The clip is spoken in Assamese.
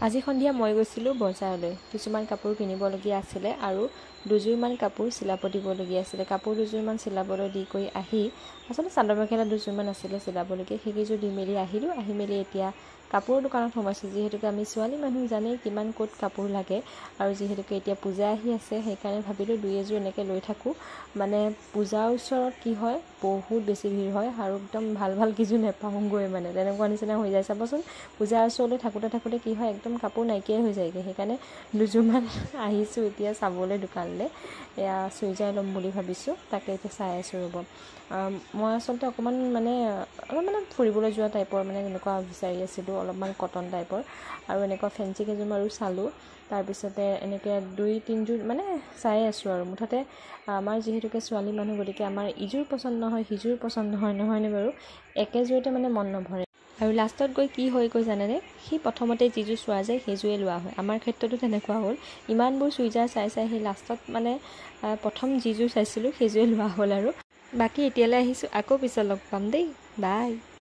আজি সন্ধিয়া মই গৈছিলোঁ বজাৰলৈ। কিছুমান কাপোৰ কিনিবলগীয়া আছিলে আৰু দুযোৰমান কাপোৰ চিলাব দিবলগীয়া আছিলে। কাপোৰ দুযোৰমান চিলাবলৈ দি কৰি আহি আচলতে চাদৰ মেখেলা দুযোৰমান আছিলে চিলাবলগীয়া, সেইকেইযোৰ দি মেলি আহিলোঁ। আহি মেলি এতিয়া কাপোৰৰ দোকানত সোমাইছোঁ, যিহেতুকে আমি ছোৱালী মানুহ জানেই কিমান ক'ত কাপোৰ লাগে, আৰু যিহেতুকে এতিয়া পূজা আহি আছে সেইকাৰণে ভাবিলোঁ দুই এযোৰ এনেকৈ লৈ থাকোঁ। মানে পূজাৰ ওচৰত কি হয়, বহুত বেছি ভিৰ হয় আৰু একদম ভাল ভাল কিযোৰ নেপাওঁগৈ, মানে তেনেকুৱা নিচিনা হৈ যায়। চাবচোন পূজাৰ ওচৰলৈ থাকোঁতে কি হয়, একদম কাপোৰ নাইকিয়াই হৈ যায়গৈ। সেইকাৰণে দুযোৰমান আহিছোঁ এতিয়া চাবলৈ দোকানলৈ। এয়া চুইজাৰ ল'ম বুলি ভাবিছোঁ, তাকে এতিয়া চাই আছোঁ ৰ'ব। মই আচলতে অকণমান অলপ ফুৰিবলৈ যোৱা টাইপৰ এনেকুৱা বিচাৰি আছিলোঁ, অলপমান কটন টাইপৰ, আৰু এনেকুৱা ফেঞ্চি কেইযোৰমানো চালোঁ। তাৰপিছতে এনেকৈ দুই তিনিযোৰ চাই আছোঁ আৰু মুঠতে আমাৰ যিহেতুকে ছোৱালী মানুহ, গতিকে আমাৰ ইযোৰ পচন্দ নহয় সিযোৰ পচন্দ নহয়নে বাৰু, একেযোৰতে মন নভৰে। আৰু লাষ্টত গৈ কি হয় গৈ জানেনে, সি প্ৰথমতে যিযোৰ চোৱা যায় সেইযোৰে লোৱা হয়। আমাৰ ক্ষেত্ৰতো তেনেকুৱা হ'ল, ইমানবোৰ চুইজাৰ চাই সেই লাষ্টত প্ৰথম যিযোৰ চাইছিলোঁ সেইযোৰে লোৱা হ'ল। আৰু বাকী এতিয়ালৈ আহিছোঁ, আকৌ পিছত লগ পাম দেই, বাই।